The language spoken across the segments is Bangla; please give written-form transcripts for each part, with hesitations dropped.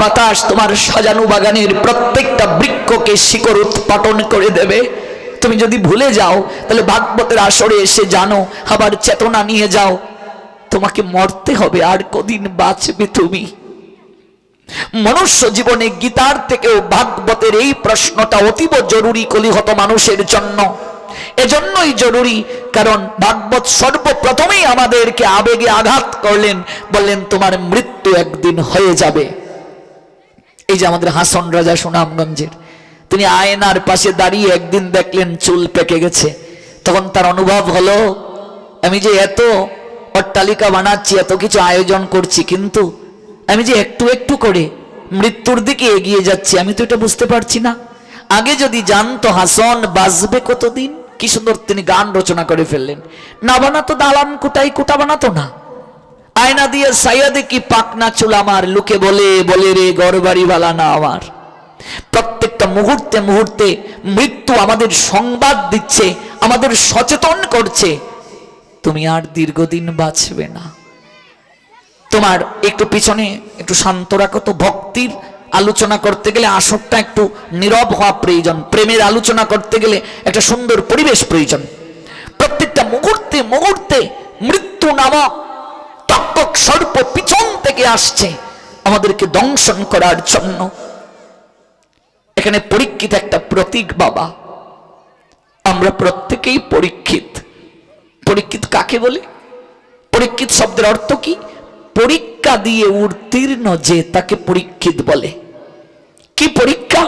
বাতাস তোমার সাজানো বাগানের প্রত্যেকটা বৃক্ষকে শিকড় উৎপাটন করে দেবে। তুমি যদি ভুলে যাও তাহলে ভাগবতের আসরে এসে জানো, আবার চেতনা নিয়ে যাও, তোমাকে মরতে হবে, আর কদিন বাঁচবে তুমি? মনুষ্য জীবনে গীতার থেকেও ভাগবতের এই প্রশ্নটা অতীব জরুরি কলিহত মানুষের জন্য। এজন্যই জরুরি কারণ ভাগবত সর্বপ্রথমেই আমাদেরকে আবেগে আঘাত করলেন, বললেন তোমার মৃত্যু একদিন হয়ে যাবে। এই যে আমাদের হাসন রাজা সুনামগঞ্জের, তিনি আয়নার পাশে দাঁড়িয়ে একদিন দেখলেন চুল পেকে গেছে। তখন তার অনুভব হলো, আমি যে এত অট্টালিকা বানাচ্ছি, এত কিছু আয়োজন করছি, কিন্তু আমি যে একটু একটু করে মৃত্যুর দিকে এগিয়ে যাচ্ছি, আমি তো এটা বুঝতে পারছি না। আগে যদি জানতো হাসন বাঁচবে কতদিন, কি সুন্দর তিনি গান রচনা করে ফেললেন। না বানাতো দালান কোটাই, কোটা বানাতো না। আয়না দিয়ে সাইয়া দেখি পাকনা চুল আমার, লোকে বলে বলে রে গড়বাড়ি বালা না আমার। প্রত্যেকটা মুহূর্তে মুহূর্তে মৃত্যু আমাদের সংবাদ দিচ্ছে, আমাদের সচেতন করছে, তুমি আর দীর্ঘদিন বাঁচবে না। তোমার একটু পিছনে একটু শান্ত রাখো তো। ভক্তির আলোচনা করতে গেলে আসরটা একটু নীরব হওয়া প্রয়োজন, প্রেমের আলোচনা করতে গেলে একটা সুন্দর পরিবেশ প্রয়োজন। প্রত্যেকটা মুহূর্তে মুহূর্তে মৃত্যু নামক টকটক সর্প পিছন থেকে আসছে আমাদেরকে দংশন করার জন্য। এখানে পরীক্ষিত একটা প্রতীক বাবা, আমরা প্রত্যেকেই পরীক্ষিত। পরীক্ষিত কাকে বলে? পরীক্ষিত শব্দের অর্থ কি? পরীক্ষা দিয়ে উত্তীর্ণ যে, তাকে পরীক্ষিত বলে। কি পরীক্ষা?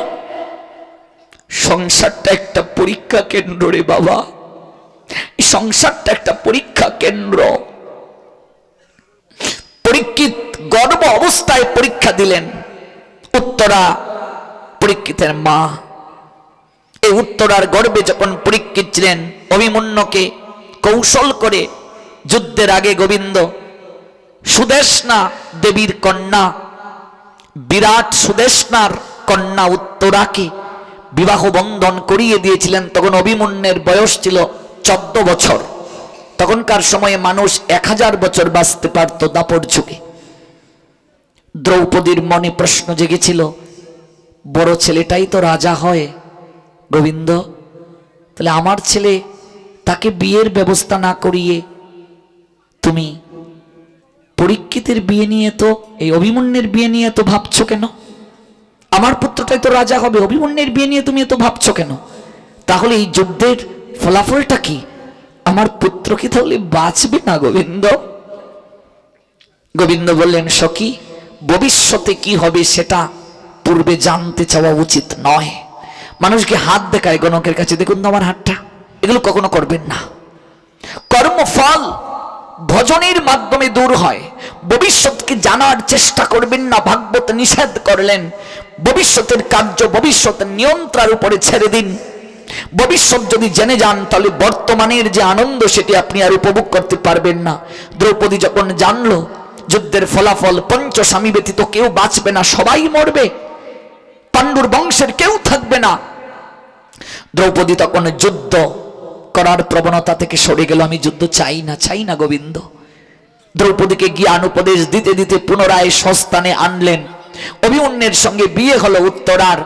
সংসারটা একটা পরীক্ষা কেন্দ্র রে বাবা, সংসারটা একটা পরীক্ষা কেন্দ্র। পরীক্ষিত গর্ভ অবস্থায় পরীক্ষা দিলেন। উত্তরা পরীক্ষিতের মা। এই উত্তরার গর্ভে যখন পরীক্ষিত ছিলেন, অভিমন্যুকে কৌশল করে যুদ্ধের আগে গোবিন্দ সুদেষ্ণা দেবীর কন্যা, বিরাট সুদেষ্ণার কন্যা উত্তরাকে বিবাহ বন্ধন করিয়ে দিয়েছিলেন। তখন অভিমন্যুর বয়স ছিল 14 বছর। তখনকার সময়ে মানুষ 1000 বছর বাঁচতে পারত দাপর যুগে। দ্রৌপদীর মনে প্রশ্ন জেগেছিল, বড় ছেলেটাই তো রাজা হয় গোবিন্দ, তাহলে আমার ছেলে, তাকে বিয়ের ব্যবস্থা না করিয়ে তুমি পরীক্ষিতের বিয়ে নিয়ে, তো এই অভিমন্যুর বিয়ে নিয়ে তো ভাবছো কেন? আমার পুত্রটাই তো রাজা হবে, অভিমন্যুর বিয়ে নিয়ে তুমি এত ভাবছো কেন? তাহলে এই যুদ্ধের ফলাফলটা কি? আমার পুত্র কি তাহলে বাঁচবে না গোবিন্দ? গোবিন্দ বললেন, সখী, ভবিষ্যতে কি হবে সেটা পূর্বে জানতে চাওয়া উচিত নয়। মানুষকে হাত দেখায় গণকের কাছে, দেখুন তো আমার হাতটা, এগুলো কখনো করবেন না। কর্মফল ভজনের মাধ্যমে দূর হয়। ভবিষ্যৎকে জানার চেষ্টা করবেন না, ভাগবত নিষেধ করলেন। ভবিষ্যতের কার্য ভবিষ্যতের নিয়ন্ত্রণের উপরে ছেড়ে দিন। ভবিষ্যৎ যদি জেনে যান তাহলে বর্তমানের যে আনন্দ সেটি আপনি আর উপভোগ করতে পারবেন না। দ্রৌপদী যখন জানলো যুদ্ধের ফলাফল, পঞ্চস্বামী ব্যতীত কেউ বাঁচবে না, সবাই মরবে, পাণ্ডুর বংশের কেউ থাকবে না, দ্রৌপদী তখন যুদ্ধ করার প্রবণতা থেকে সরে গেল। আমি যুদ্ধ চাই না, চাই না গোবিন্দ। দ্রৌপদীকে জ্ঞান উপদেশ দিতে দিতে পুনরায় স্বস্থানে আনলেন। অভিমন্যুর সঙ্গে বিয়ে হলো উত্তরার।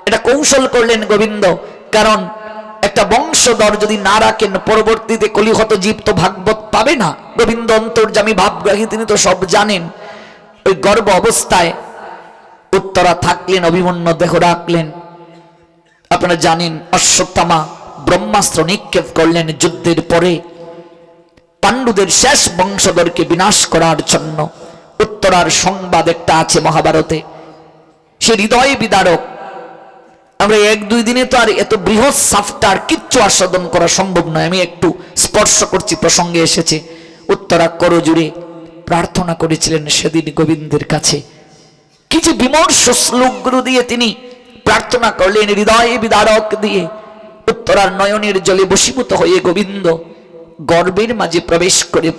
এটা কৌশল করলেন গোবিন্দ, কারণ একটা বংশধর যদি না রাখেন পরবর্তীতে কলিহত জীব তো ভাগবত পাবে না। গোবিন্দ অন্তর্যামী ভাবগ্রাহী, তিনি তো সব জানেন। ওই গর্ভ অবস্থায় উত্তরা থাকলেন, অভিমন্যু দেহ রাখলেন। আপনারা জানেন অশ্বত্থামা ব্রহ্মাস্ত্র নিক্ষেপ করলেন যুদ্ধের পরে পাণ্ডুদের শেষ বংশধরকে বিনাশ করার জন্য। উত্তরার সংবাদ একটা আছে মহাভারতে, সে হৃদয় বিদারক। আমরা 1-2 দিনে তো আর এত বৃহৎ সাফটার কিচ্ছু আস্বাদন করা সম্ভব নয়। আমি একটু স্পর্শ করছি, প্রসঙ্গে এসেছে। উত্তরা করজুড়ে প্রার্থনা করেছিলেন সেদিন গোবিন্দের কাছে। কি যে বিমর্ষ শ্লোকগুলো দিয়ে তিনি প্রার্থনা করলেন, হৃদয় বিদারক দিয়ে। উত্তরার নয়নের জলে বশীভূত হয়ে গোবিন্দ গর্বের মাঝে প্রবেশ করে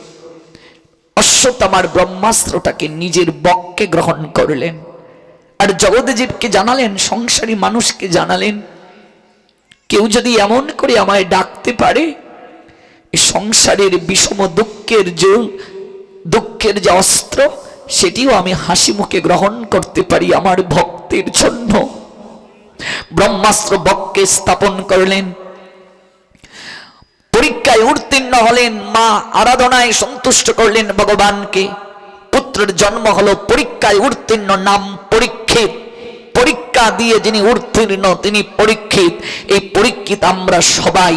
অশ্বত্থামার ব্রহ্মাস্ত্রটাকে নিজের বক্ষে গ্রহণ করলেন। আর জগৎজীবকে জানালেন, সংসারী মানুষকে জানালেন, কেউ যদি এমন করে আমায় ডাকতে পারে, এই সংসারের বিষম দুঃখের যে অস্ত্র, সেটিও আমি হাসি মুখে গ্রহণ করতে পারি আমার ভক্তের জন্য। ব্রহ্মাস্ত্র বক্ষে স্থাপন করলেন, পরীক্ষায় উত্তীর্ণ হলেন, মা আরাধনায় সন্তুষ্ট করলেন ভগবানকে। পুত্রের জন্ম হলো, পরীক্ষায় উত্তীর্ণ, নাম পরীক্ষিত। পরীক্ষা দিয়ে যিনি উত্তীর্ণ তিনি পরীক্ষিত। এই পরীক্ষিত আমরা সবাই,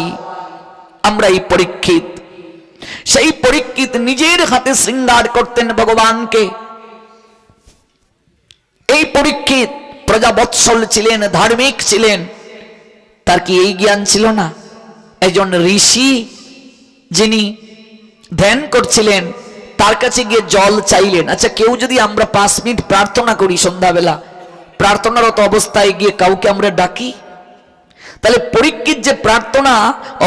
আমরা এই পরীক্ষিত। সেই পরীক্ষিত নিজের হাতে শৃঙ্গার করতেন ভগবানকে। এই পরীক্ষিত প্রজাবৎসল ছিলেন, ধার্মিক ছিলেন। তার কি এই জ্ঞান ছিল না? একজন ঋষি যিনি ধ্যান করছিলেন, তার কাছে গিয়ে জল চাইলেন। আচ্ছা, কেউ যদি আমরা 5 মিনিট প্রার্থনা করি সন্ধ্যাবেলা, প্রার্থনারত অবস্থায় গিয়ে কাউকে আমরা ডাকি? তাহলে পরীক্ষিত যে প্রার্থনা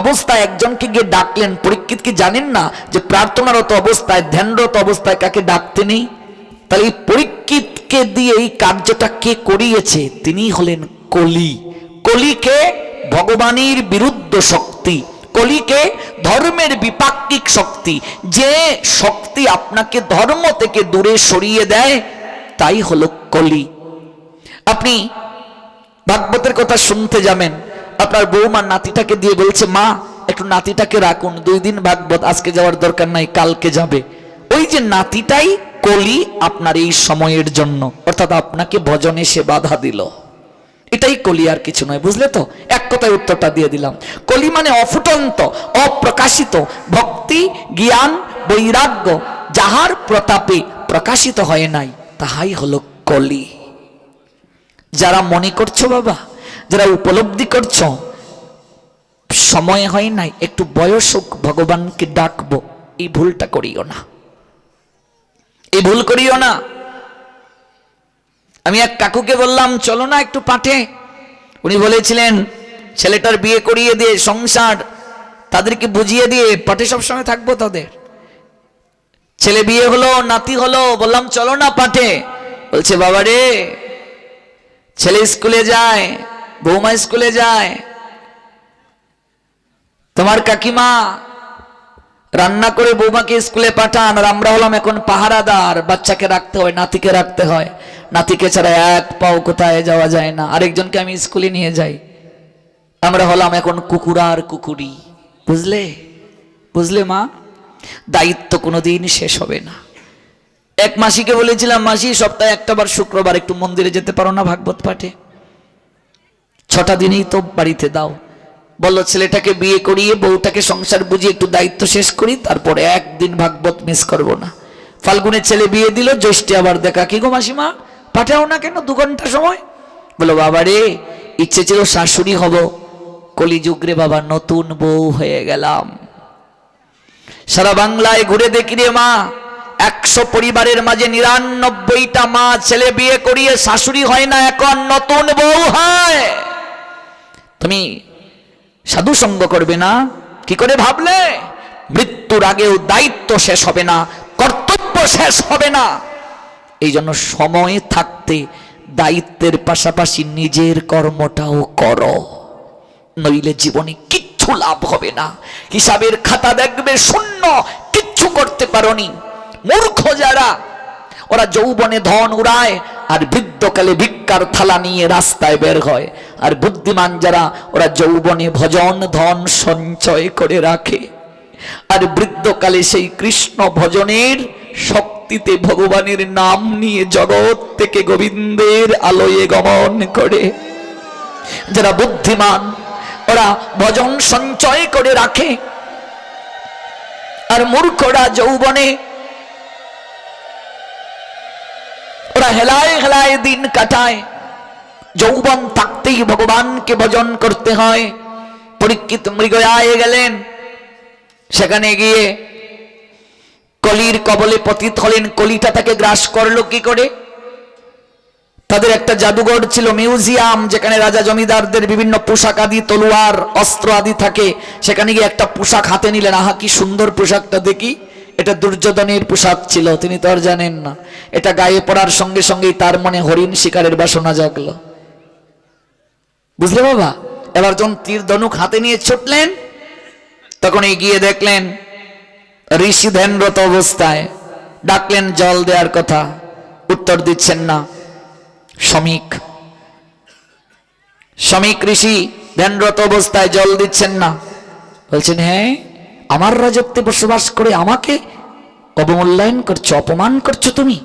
অবস্থায় একজনকে গিয়ে ডাকলেন, পরীক্ষিত কি জানেন না যে প্রার্থনারত অবস্থায়, ধ্যানরত অবস্থায় কাকে ডাকতে নেই? তাহলে এই পরীক্ষিতকে দিয়ে এই কার্যটা কে করিয়েছে? তিনি হলেন কলি। কলিকে ভগবানের বিরুদ্ধ শক্তি, কলিকে ধর্মের বিপাক্ষিক শক্তি। যে শক্তি আপনাকে ধর্ম থেকে দূরে সরিয়ে দেয়, তাই হলো কলি। আপনি ভাগবতের কথা শুনতে যাবেন, আপনার বৌমা নাতিটাকে দিয়ে বলছে, মা একটু নাতিটাকে রাখুন, 2 দিন ভাগবত, আজকে যাওয়ার দরকার নাই, কালকে যাবে। ওই যে নাতিটাই কলি আপনার এই সময়ের জন্য, অর্থাৎ আপনাকে ভজনে সে বাধা দিল। এটাই কলি, আর কিছু নয়। বুঝলে তো? এক কথায় উত্তরটা দিয়ে দিলাম। কলি মানে অফুটন্ত, অপ্রকাশিত ভক্তি, জ্ঞান, বৈরাগ্য যাহার প্রতাপে প্রকাশিত হয় নাই, তাহাই হলো কলি। যারা মনে করছো বাবা, যারা উপলব্ধি করছো সময় হয় নাই, একটু বয়স হোক, ভগবানকে ডাকবো, এই ভুলটা করিও না, এই ভুল করিও না। আমি এক কাকুকে বললাম, চলো না একটু পাঠে। উনি বলেছিলেন ছেলেটার বিয়ে করিয়ে দিয়ে সংসার তাদেরকে বুঝিয়ে দিয়ে পাঠে সবসময় থাকবো তাদের। ছেলে বিয়ে হলো, নাতি হলো, বললাম চলো না পাঠে। বলছে, বাবা রে, ছেলে স্কুলে যায়, বৌমা স্কুলে যায়, তোমার কাকিমা রান্না করে বৌমাকে স্কুলে পাঠান, আর আমরা হলাম এখন পাহারাদার, বাচ্চাকে রাখতে হয়, নাতিকে রাখতে হয়, নাতিকে ছাড়া এক পাও কোথায় যাওয়া যায় না, আরেকজনকে আমি স্কুলে নিয়ে যাই। আমরা হলাম এখন কুকুর আর কুকুরি। বুঝলে? বুঝলে মা? দায়িত্ব কোনোদিন শেষ হবে না। এক মাসিকে বলেছিলাম, মাসি সপ্তাহে একটা বার শুক্রবার একটু মন্দিরে যেতে পারো না ভাগবত পাঠে? 6টা দিনেই তো বাড়িতে দাও। বললো ছেলেটাকে বিয়ে করিয়ে বউটাকে সংসার বুঝিয়ে একটু দায়িত্ব শেষ করি, তারপরে একদিন ভাগবত মিস করব না। ফাল্গুনের ছেলে বিয়ে দিল, জ্যৈষ্ঠে আবার দেখা। কি গো মাসিমা, পাঠাও না কেন 2 ঘন্টা সময়? বলো, বাবা রে, ইচ্ছে ছিল শাশুড়ি হব, কলিযুগ রে বাবা, নতুন বউ হয়ে গেলাম। সারা বাংলায় ঘুরে দেখি রে মা, 100 পরিবারের মাঝে 99টা মা ছেলে বিয়ে করিয়ে শাশুড়ি হয় না, এখন নতুন বউ হয়। তুমি সাধু সঙ্গ করবে না? কি করে ভাবলে? মৃত্যুর আগেও দায়িত্ব শেষ হবে না, কর্তব্য শেষ হবে না। এই জন্য সময় থাকতে দায়িত্বের পাশাপাশি নিজের কর্মটাও করো, নইলে জীবনে কিচ্ছু লাভ হবে না। হিসাবের খাতা দেখবে শূন্য, কিচ্ছু করতে পারোনি। মূর্খ যারা, ওরা যৌবনে ধন উড়ায় আর বৃদ্ধকালে ভিক্ষার থালা নিয়ে রাস্তায় বের হয়। আর বুদ্ধিমান যারা, ওরা যৌবনে ভজন ধন সঞ্চয় করে রাখে, আর বৃদ্ধকালে সেই কৃষ্ণ ভজনের শক্তিতে ভগবানের নাম নিয়ে জগৎ থেকে গোবিন্দের আলোয় গমন করে। যারা বুদ্ধিমান, ওরা ভজন সঞ্চয় করে রাখে, আর মূর্খরা যৌবনে ওরা হেলায় হেলায় দিন কাটায়। যৌবন থাকতেই ভগবানকে ভজন করতে হয়। পরীক্ষিত মৃগয়ায় গেলেন, সেখানে গিয়ে কলির কবলে পতিত হলেন। কলিটা তাকে গ্রাস করলো কি করে? তাদের একটা জাদুঘর ছিল, মিউজিয়াম, যেখানে রাজা জমিদারদের বিভিন্ন পোশাক আদি, তলোয়ার, অস্ত্র আদি থাকে। সেখানে গিয়ে একটা পোশাক হাতে নিলেন। আহা, কি সুন্দর পোশাকটা দেখি। এটা দুর্যোধনের পোশাক ছিল, তিনি তো আর জানেন না। এটা গায়ে পড়ার সঙ্গে সঙ্গেই তার মনে হরিণ শিকারের বাসনা জাগলো। বুঝলে বাবা? এবার যখন তীর ধনুক হাতে নিয়ে ছুটলেন, তখন এগিয়ে দেখলেন ঋষি ধ্যানরত অবস্থায় ডাকলেন জল দেওয়ার কথা, উত্তর দিচ্ছেন না। শমিক ঋষি ধ্যানরত অবস্থায় জল দিচ্ছেন না, বলছেন হ্যাঁ আমার রাজত্বে বসবাস করে আমাকে অবমূল্যায়ন করছো, অপমান করছো তুমি।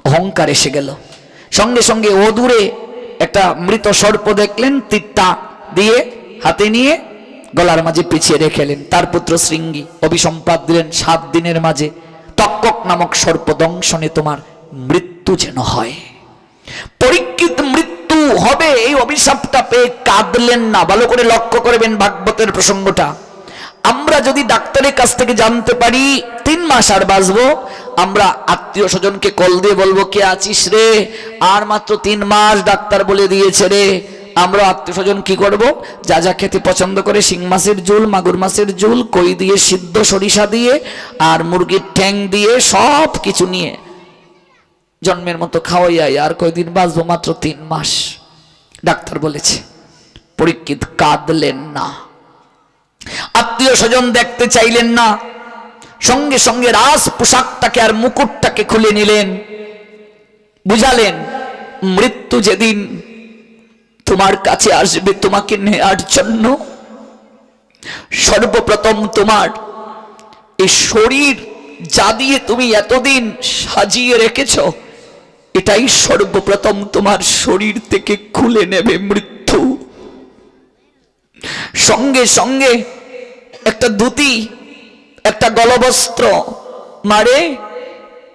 অহংকার এসে গেল। সঙ্গে সঙ্গে অদূরে একটা মৃত সর্প দেখলেন, তীরটা দিয়ে হাতে নিয়ে গলার মাঝে পিছিয়ে রেখেলেন। তার পুত্র শৃঙ্গী অভিসম্পাদ দিলেন 7 দিনের মাঝে তক্ষক নামক সর্প দংশনে তোমার মৃত্যু যেন হয়। পরীক্ষিত মৃত্যু হবে এই অভিশাপটা পেয়ে কাঁদলেন না। ভালো করে লক্ষ্য করবেন ভাগবতের প্রসঙ্গটা। আমরা যদি ডাক্তারের কাছ থেকে জানতে পারি 3 মাস আর বাঁচবো, আমরা আত্মীয় স্বজনকে কল দিয়ে বলবো কে আছিস রে, আর মাত্র 3 মাস ডাক্তার বলে দিয়েছে রে। আমরা আত্মীয় স্বজন কি করব, যা যা খেতে পছন্দ করে শিং মাছের ঝোল, মাগুর মাছের ঝোল, কই দিয়ে সিদ্ধ, সরিষা দিয়ে আর মুরগির ঠ্যাং দিয়ে সব কিছু নিয়ে জন্মের মতো খাওয়াই, আর কয়দিন বাঁচবো, মাত্র 3 মাস ডাক্তার বলেছে। পরীক্ষিত কাঁদলেন না, আত্মীয় স্বজন দেখতে চাইলেন না। সঙ্গে সঙ্গে রাজ পোশাকটাকে আর মুকুটটাকে খুলে নিলেন, বুঝালেন মৃত্যু যেদিন তোমার কাছে আসবে তোমাকে নেয়ার জন্য, সর্বপ্রথম তোমার এই শরীর যা দিয়ে তুমি এতদিন সাজিয়ে রেখেছ, এটাই সর্বপ্রথম তোমার শরীর থেকে খুলে নেবে মৃত্যু। সঙ্গে সঙ্গে একটা ধুতি, একটা গলবস্ত্র, মারে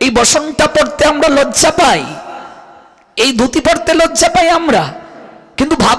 এই বসনটা পড়তে আমরা লজ্জা পাই, এই ধুতি পড়তে লজ্জা পাই আমরা, কিন্তু ভাব